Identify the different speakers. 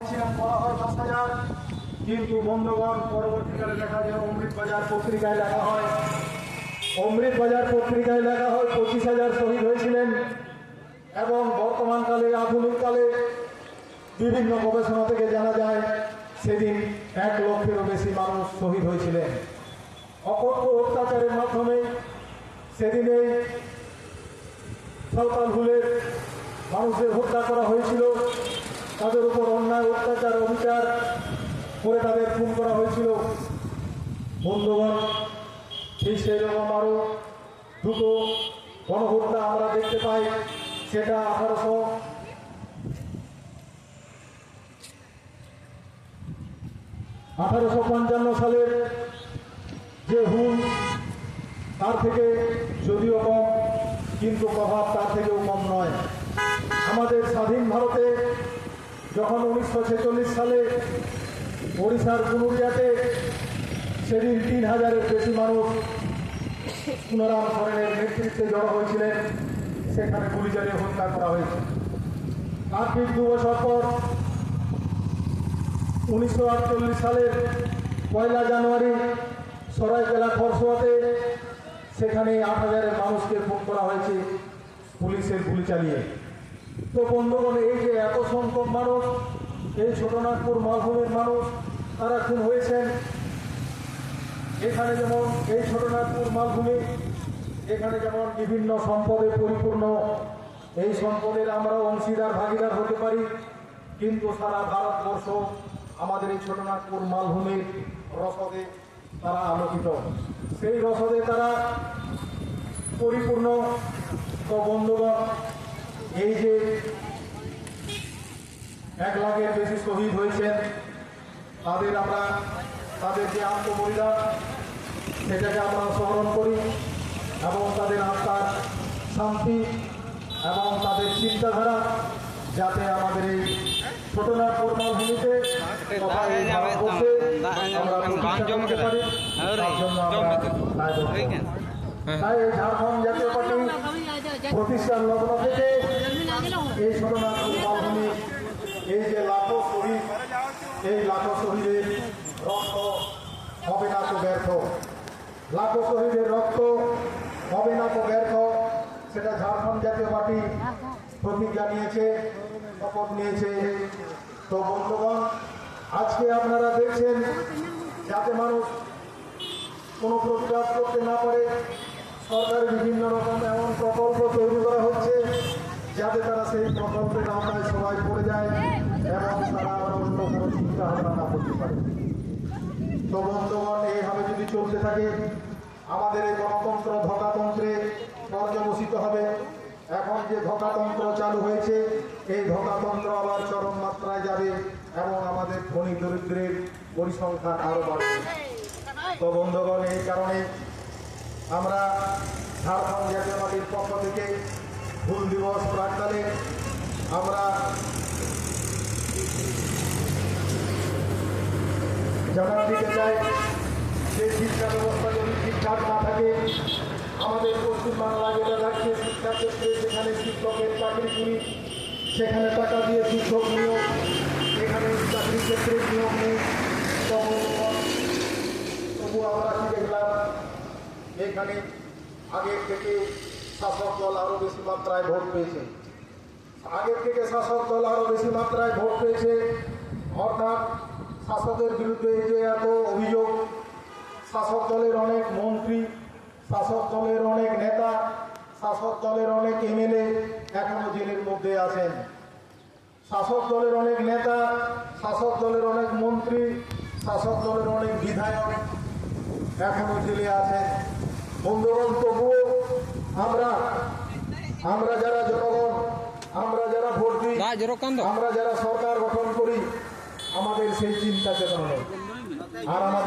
Speaker 1: বলা হয় 10,000, কিন্তু বন্ধুগণ পরবর্তীকালে লেখা যায় অমৃত বাজার পত্রিকায় লেখা হয় 25,000 শহীদ হয়েছিলেন। এবং বর্তমানকালে আধুনিককালে বিভিন্ন গবেষণা থেকে জানা যায় সেদিন 1 লক্ষেরও বেশি মানুষ শহীদ হয়েছিলেন। অকথ্য অত্যাচারের মাধ্যমে সেদিন এই সাঁওতাল হুলের মানুষদের হত্যা করা হয়েছিল, তাদের উপর অন্যায় অত্যাচার অবিচার করে তাদের খুন করা হয়েছিল। বন্ধুগণ, ঠিক সেই রকম আরও দুটো গণহত্যা আমরা দেখতে পাই। সেটা 1855 সালের যে হুল, তার থেকে যদিও কম, কিন্তু প্রভাব তার থেকেও কম নয়। আমাদের স্বাধীন ভারতে যখন 1946 সালে ওড়িশার কুনুরিয়াতে সেদিন 3,000-এর বেশি মানুষ পুনরাম সরেনের নেতৃত্বে জড়ো হয়েছিলেন, সেখানে গুলি চালিয়ে হত্যা করা হয়েছে। তার ঠিক 2 বছর পর 1948 সালের 1 জানুয়ারি সরাইকেলা খরসোয়াতে সেখানে 8,000-এর মানুষকে খুন করা হয়েছে পুলিশের গুলি চালিয়ে। তো বন্ধুগণ, এই যে এত সংখ্যক মানুষ, এই ছোটনাগপুর মালভূমির মানুষ তারা খুন হয়েছেন, এখানে যেমন এই ছোটনাগপুর মালভূমি, এখানে যেমন বিভিন্ন সম্পদে পরিপূর্ণ, এই সম্পদের আমরা অংশীদার ভাগিদার হতে পারি, কিন্তু সারা ভারতবর্ষ আমাদের এই ছোটনাগপুর মালভূমির রসদে তারা আলোকিত, সেই রসদে তারা পরিপূর্ণ। তো বন্ধুগণ, এই যে 1 লাখের বেশি শহীদ হয়েছেন, তাদের যে আত্মবলিদান সেটাকে আমরা স্মরণ করি এবং তাদের আত্মার শান্তি এবং তাদের চিন্তাধারা যাতে আমাদের এই ছোটনাগপুর মালভূমিতে তাই এই ঝাড়খণ্ড জাতীয় পার্টি প্রতিষ্ঠার লগ্ন থেকে এই ছোটনাগপুর মালভূমি, এই যে লাখো শহীদ, এই লাখো শহীদের রক্ত হবে না তো ব্যর্থ, লাখো শহীদের রক্ত হবে না তো ব্যর্থ, সেটা ঝাড়খণ্ড জাতীয় পার্টি প্রতিজ্ঞা নিয়েছে, শপথ নিয়েছে। তো বন্ধুগণ, আজকে আপনারা দেখছেন যাতে মানুষ কোনো প্রতিবাদ করতে না পারে, সরকারের বিভিন্ন রকম এমন প্রকল্প তৈরি করা হচ্ছে যাতে তারা সেই প্রকল্পের আওতায় সবাই পড়ে যায় এবং তারা অন্য কোনো চিন্তা ভাবনা না করতে পারে। তো বন্ধুগণ, এইভাবে যদি চলতে থাকে আমাদের এই গণতন্ত্র ধোঁকাতন্ত্রে পর্যবসিত হবে। এখন যে ধোঁকাতন্ত্র চালু হয়েছে, এই ধোঁকাতন্ত্র আবার চরম মাত্রায় যাবে এবং আমাদের ধনী দরিদ্রের পরিসংখ্যান আরও বাড়বে। তো বন্ধুগণ, এই কারণে আমরা ঝাড়খণ্ড জাতীয় পার্টির পক্ষ থেকে হুল দিবস প্রাক্কালে আমরা জানান দিতে চাই যে শিক্ষা ব্যবস্থা যদি ঠিকঠাক না থাকে, আমাদের পশ্চিমবাংলায় যেটা রাখছে শিক্ষাক্ষেত্রে, সেখানে শিক্ষকের চাকরি করি, সেখানে টাকা দিয়ে শিক্ষক নিয়োগ, এখানে চাকরি ক্ষেত্রে নিয়োগ নেই। তবু আমরা কি দেখলাম, এখানে আগের থেকে শাসক দল আরও বেশি মাত্রায় ভোট পেয়েছে, অর্থাৎ শাসকের বিরুদ্ধে যে এত অভিযোগ, শাসক দলের অনেক মন্ত্রী, শাসক দলের অনেক নেতা, শাসক দলের অনেক এমএলএ এখনো জেলের মধ্যে আছেন, শাসক দলের অনেক নেতা, শাসক দলের অনেক মন্ত্রী, শাসক দলের অনেক বিধায়ক এখনো জেলে আছেন। বন্ধুগণ, তবুও আমরা যারা জনগণ, আমরা যারা ভোট দিই, আমরা যারা সরকার গঠন করি, আমাদের সেই চিন্তা চেতনা নেই। আর আমাদের